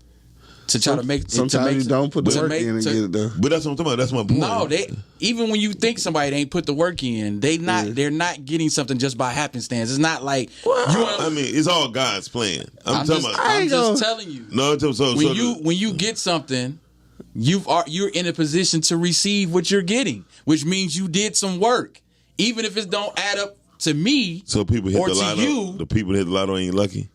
to try to make Sometimes you don't put the to work make- in and to- get it done. But that's what I'm talking about. That's my point. No, they even when you think somebody ain't put the work in, they're not getting something just by happenstance. It's not like I mean, it's all God's plan. I'm talking about. I'm just telling you. No, When you get something, you're in a position to receive what you're getting, which means you did some work, even if it don't add up to me. so people hit or the to lotto. you. The people that hit the lotto ain't lucky.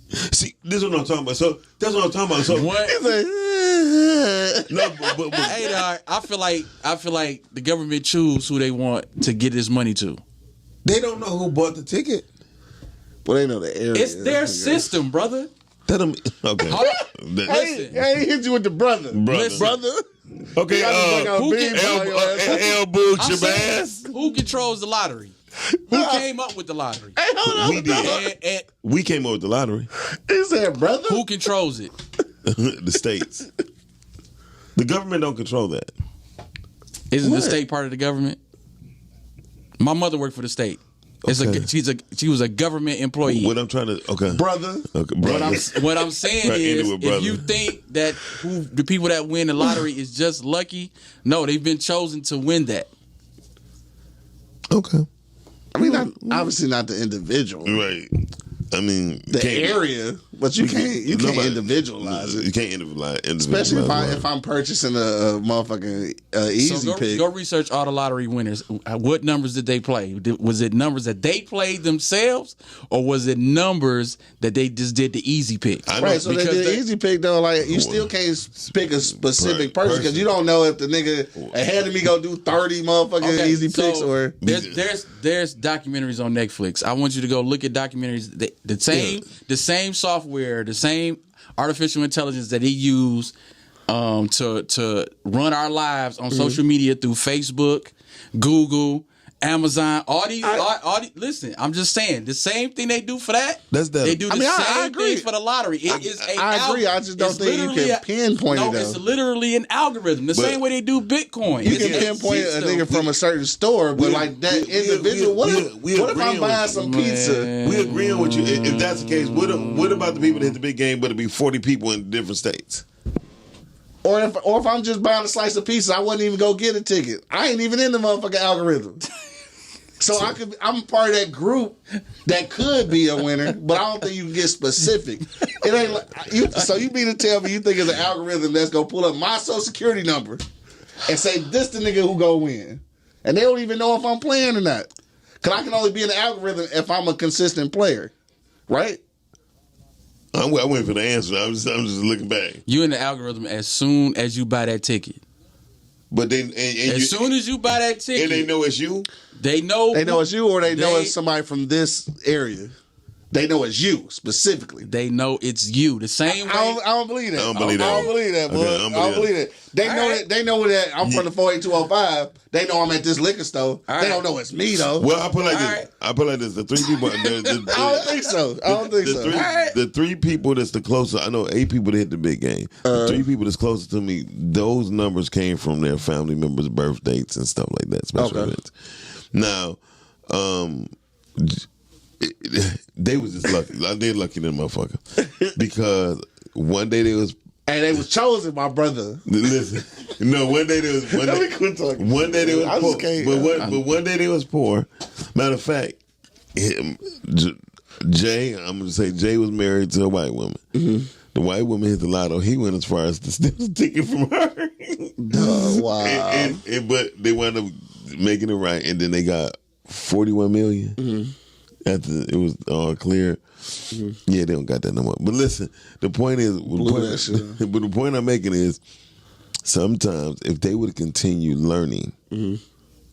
See, this is what I'm talking about. So that's what I'm talking about. So What? He's like, no, but Hey, dog, I feel like the government choose who they want to get this money to. they don't know who bought the ticket. well, they know the area. It's their system, brother. That them okay. Hold on. That- Listen. Hey, he hit you with the brother. Brother. Brother. Okay, who beam can- on your ass. El Booch, I'm your saying, ass. who controls the lottery? Who came up with the lottery? Hey, hold We on. did. And We came up with the lottery. He said, brother. who controls it? The states. The government don't control that. Isn't What? the state part of the government? My mother worked for the state. Okay. She was a government employee. What I'm trying to Brother. okay, What brother. I'm saying Right, is, into it, brother. if you think that the people that win the lottery is just lucky, no, they've been chosen to win that. Okay. I mean, obviously not the individual. Right. I mean, The area, but you can't nobody- individualize You it. can't individualize. Especially if I'm purchasing a motherfucking easy So pick. go research all the lottery winners. What numbers did they play? Was it numbers that they played themselves, or was it numbers that they just did the easy pick? I know, Right, so they because did they- easy pick though. Like you still can't pick a specific Right, person because you don't know if the nigga ahead of me go do 30 motherfucking easy so picks or there's documentaries on Netflix. I want you to go look at documentaries. The same software, the same artificial intelligence that they use to run our lives on social media through Facebook, Google, Amazon, all these. Listen, I'm just saying the same thing they do for that. That's that. They do the I same agree. thing for the lottery. It is a I agree. I just don't it's think you literally can pinpoint no, it, though. it's literally an algorithm. The same way they do Bitcoin. you It's can a pinpoint a system. nigga from a certain store, but like that individual. What if I'm agreeing buying with some you. pizza? We agreeing with you. If that's the case, what about the people that hit the big game, but it be 40 people in different states? Or if I'm just buying a slice of pizza, I wouldn't even go get a ticket. I ain't even in the motherfucking algorithm. So I'm part of that group that could be a winner, but I don't think you can get specific. It ain't like so you mean to tell me you think it's an algorithm that's gonna pull up my social security number and say this the nigga who go win, and they don't even know if I'm playing or not, because I can only be in the algorithm if I'm a consistent player, right? I'm waiting for the answer. I'm just looking back. You in the algorithm as soon as you buy that ticket. But then, As soon as you buy that ticket, and they know it's you. they know It's you, or they know it's somebody from this area. They know it's you specifically. They know it's you. The same way. I don't believe that. I don't believe that. I don't believe that, boy. Okay, I don't believe that. They know that. They know that I'm from the 48205. They know I'm at this liquor store. They don't know it's me though. Well, I put it like this. right. I put it like this. The three people. I don't think so. I don't think so. The three people that's the closest. I know 8 people that hit the big game. The 3 people that's closest to me. Those numbers came from their family members' birth dates and stuff like that. Special events. Now, they was just lucky. Like, they're lucky than motherfucker because one day they was. And they was chosen, my brother. Listen, no. One day they was. Let me quit talking. One day they was I poor. just can't- But one day they was poor. Matter of fact, Jay, I'm gonna say Jay was married to a white woman. Mm-hmm. The white woman hit the lotto. He went as far as to steal the ticket from her. Oh, wow. But they wound up making it right, and then they got 41 million. Mm-hmm. After it was all clear. Mm-hmm. Yeah, they don't got that no more. But listen, the point is, but the point I'm making is, sometimes if they would continue learning, you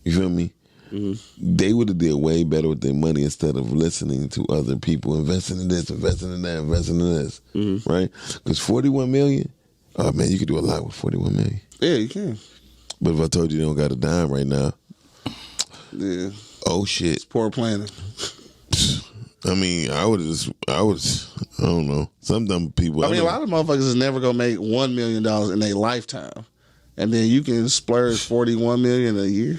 feel me? Mm-hmm. They would have did way better with their money instead of listening to other people, investing in this, investing in that, investing in this, right? Because 41 million, oh man, you could do a lot with 41 million. Yeah, you can. But if I told you they don't got a dime right now, Yeah. oh shit. It's poor planning. I mean, I don't know. Some dumb people. I mean, a lot of motherfuckers is never gonna make $1 million in their lifetime, and then you can splurge 41 million a year.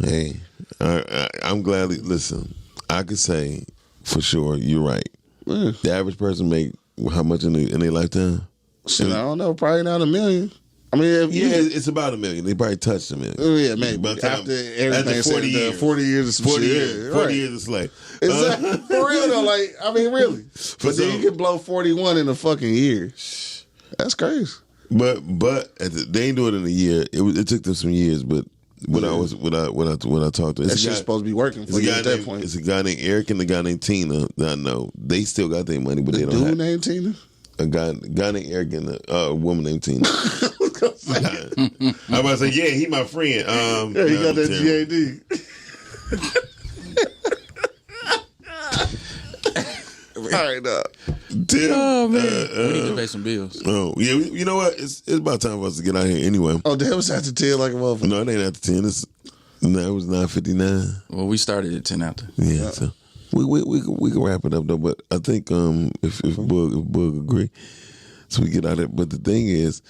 Hey, I'm glad. Listen, I could say for sure you're right. Yeah. The average person make how much in their lifetime? Shit, I don't know. Probably not $1 million. I mean, if Yeah, it's about $1 million. They probably touched $1 million. yeah, maybe. By the time- After everything, after 40 years. 40 years of some 40 shit. years. Yeah, 40 right. years of slave. Exactly. For real though, like, I mean, really. But then you can blow 41 in a fucking year. That's crazy. But they ain't do it in a year. It took them some years, but When I talked to that shit's supposed to be working for you at that point. It's a guy named Eric and a guy named Tina that I know. They still got their money, but they don't have. Dude named Tina? A guy named Eric and a woman named Tina. I'm about to say, yeah, he my friend. Yeah, he got that GAD. All right, Tim, oh man, we need to pay some bills. Oh yeah, you know what? It's about time for us to get out here anyway. Oh, that was after 10 like a motherfucker. No, it ain't after 10. It was 9:59. Well, we started at 10 after. Yeah, so we can wrap it up though. But I think if Boog agree, so we get out of it. But the thing is,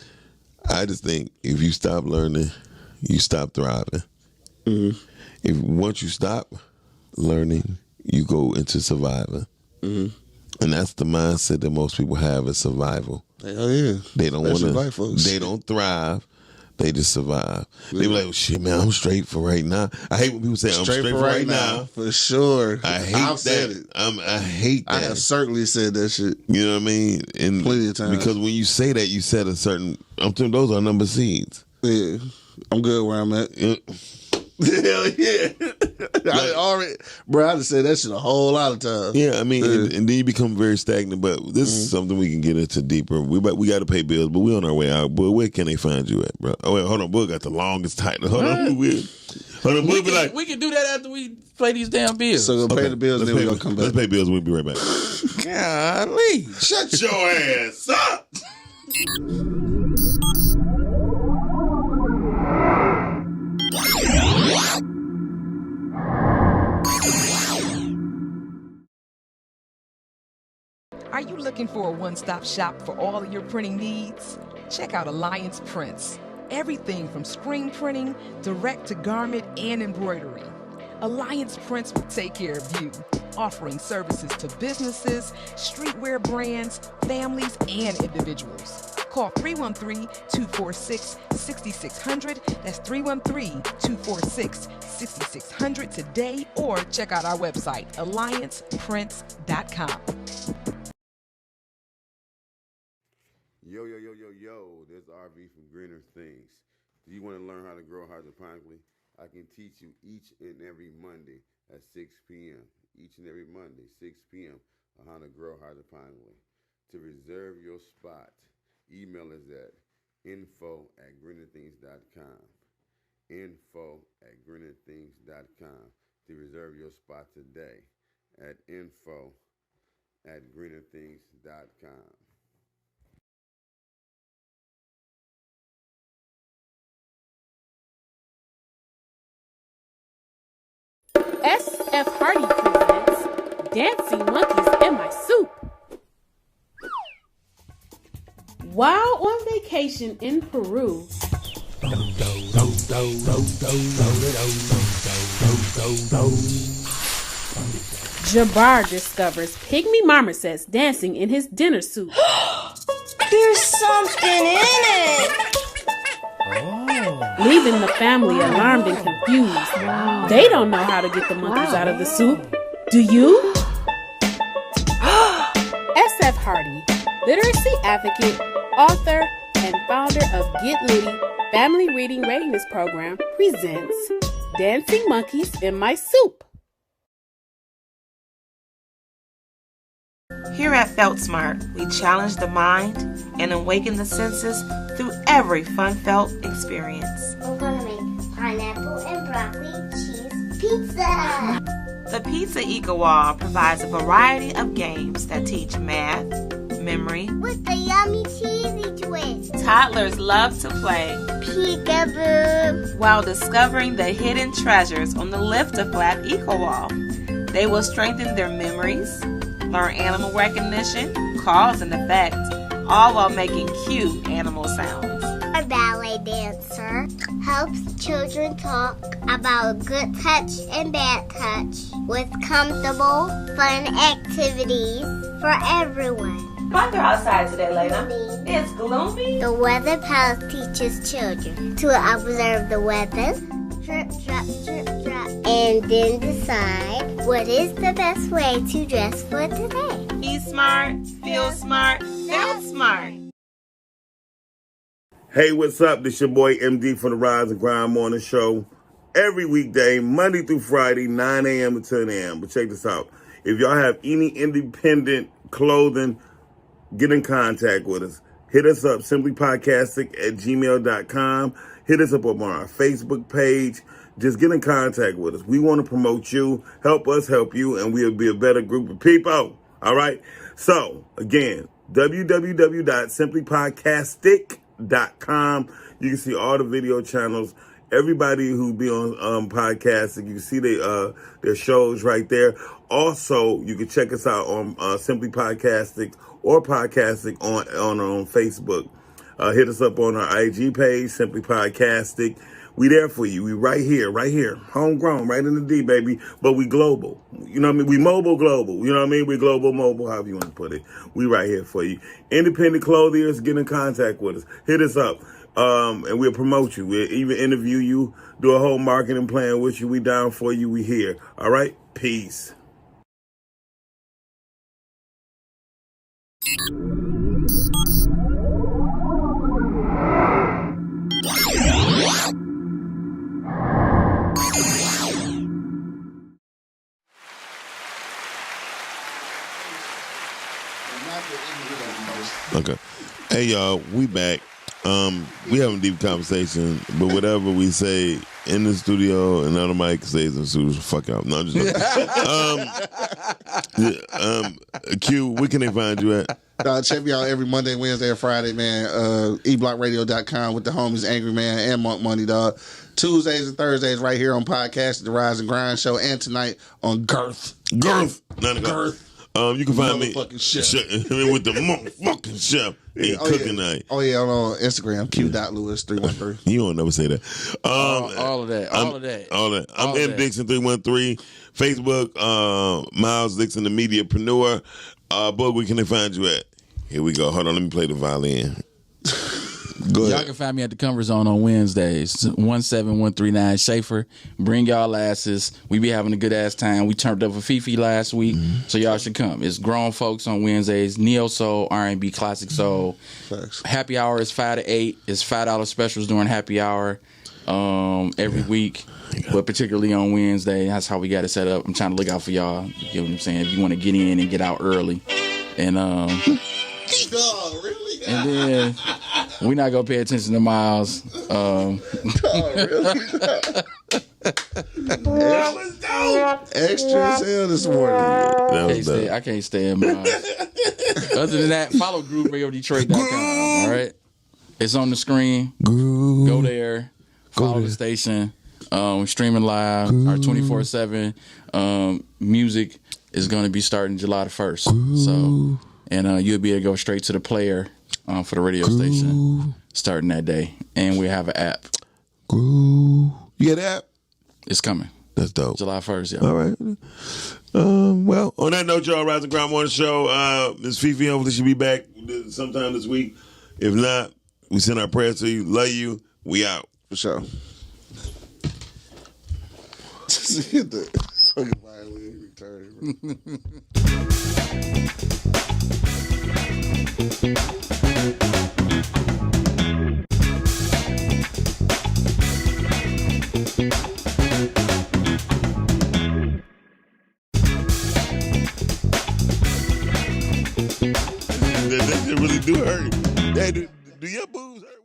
I just think if you stop learning, you stop thriving. Mm-hmm. If once you stop learning, you go into surviving. Mm-hmm. And that's the mindset that most people have is survival. Hell yeah. They don't want to. They don't thrive. They just survive. Yeah. They be like, oh, shit, man, I'm straight for right now. I hate when people say I'm straight for right now. For sure. I hate I've said it. I hate that. I have certainly said that shit. You know what I mean? And plenty of times. Because when you say that, you set a certain. I'm telling those are number seeds. Yeah, I'm good where I'm at. Yeah. Hell yeah. I just said that shit a whole lot of times. Yeah, I mean, and then you become very stagnant. But this is something we can get into deeper. We got to pay bills, but we on our way out. But where can they find you at, bro? Oh wait, hold on. Boog got the longest title. Hold on, we can do that after we play these damn bills. So we'll pay the bills, then we're gonna come back. Let's pay bills. We'll be right back. Golly, shut your ass up. Are you looking for a one-stop shop for all of your printing needs? Check out Alliance Prints. Everything from screen printing, direct to garment and embroidery. Alliance Prints will take care of you, offering services to businesses, streetwear brands, families, and individuals. Call 313-246-6600. That's 313-246-6600 today, or check out our website, allianceprints.com. Yo, this RV from Greener Things. Do you want to learn how to grow hydroponically? I can teach you each and every Monday at 6 p.m. Each and every Monday, 6 p.m. on how to grow hydroponically. To reserve your spot, email us at info@greenerthings.com. info@greenerthings.com to reserve your spot today at info@greenerthings.com. SF Hardy presents Dancing Monkeys in My Soup. While on vacation in Peru, Jabbar discovers pygmy marmosets dancing in his dinner suit. There's something in it! Leaving the family alarmed and confused. They don't know how to get the monkeys out of the soup. Do you? SF Hardy, literacy advocate, author, and founder of Get Litty Family Reading Readiness Program, presents Dancing Monkeys in My Soup. Here at Felt Smart, we challenge the mind and awaken the senses through every fun felt experience. I'm gonna make pineapple and broccoli cheese pizza. The Pizza Eco Wall provides a variety of games that teach math, memory, with the yummy cheesy twist. Toddlers love to play peekaboo while discovering the hidden treasures on the Lift-A-Flap Eco Wall. They will strengthen their memories, learn animal recognition, cause and effect, all while making cute animal sounds. A ballet dancer helps children talk about good touch and bad touch with comfortable, fun activities for everyone. Why they're outside today, Layla? It's gloomy. The Weather Palace teaches children to observe the weather, drip, drop, and then decide what is the best way to dress for today. Be smart, feel smart, felt smart. Hey, what's up? This your boy MD for the Rise and Grind Morning Show. every weekday, Monday through Friday, 9 a.m. to 10 a.m. But check this out. If y'all have any independent clothing, get in contact with us. Hit us up, simplypodcastic@gmail.com. Hit us up on our Facebook page. Just get in contact with us. We want to promote you, help us help you, and we'll be a better group of people. All right? So, again, www.simplypodcastic.com. You can see all the video channels. Everybody who be on podcasting, you can see their shows right there. Also, you can check us out on Simply Podcasting or Podcasting on Facebook. Hit us up on our IG page, Simply Podcasting. We there for you. We right here. Homegrown, right in the D, baby. But we global. You know what I mean? We mobile global. You know what I mean? We global mobile, however you want to put it. We right here for you. Independent clothiers, get in contact with us. Hit us up. And we'll promote you. We'll even interview you, do a whole marketing plan with you. We down for you. We here. All right? Peace. Okay. Hey, y'all, we back. We having a deep conversation, but whatever we say in the studio and on the mic stays in the studio. Fuck out. No, I'm just Q, where can they find you at? Check me out every Monday, Wednesday, and Friday, man. eblockradio.com with the homies Angry Man and Monk Money, dog. Tuesdays and Thursdays right here on podcast, The Rise and Grind Show, and tonight on Girth. Girth. You can find me with the motherfucking chef. Hey, cooking night. Oh yeah, on Instagram, q.lewis313. You don't never say that. All of that. I'm M Dixon 313. Facebook, Miles Dixon, the Mediapreneur. Bug, where can they find you at? Here we go. Hold on, let me play the violin. Go ahead. Y'all can find me at the Comfort Zone on Wednesdays, 17139 Schaefer. Bring y'all asses. We be having a good ass time. We turned up for Fifi last week, so y'all should come. It's grown folks on Wednesdays, neo soul, R&B, classic soul. Thanks. Happy hour is 5 to 8. It's $5 specials during happy hour every week, but particularly on Wednesday. That's how we got it set up. I'm trying to look out for y'all. You know what I'm saying? If you want to get in and get out early, and really? and then we're not gonna pay attention to Miles. Really? Extra as hell this morning. I can't stand Miles. Other than that, follow GrooveRadioDetroit.com. All right, it's on the screen. Go there. Follow the station. Streaming live. Our 24/7 music is going to be starting July the 1st. So, and you'll be able to go straight to the player for the radio station starting that day. And we have an app. You get an app? It's coming. That's dope. July 1st, yeah. All right. Well, on that note, y'all, Rise and Grind Morning Show. Miss Fifi, hopefully she'll be back sometime this week. If not, we send our prayers to you. Love you. We out. For sure. Just hit the fucking violin return. That shit really do hurt. Hey, do your boobs hurt?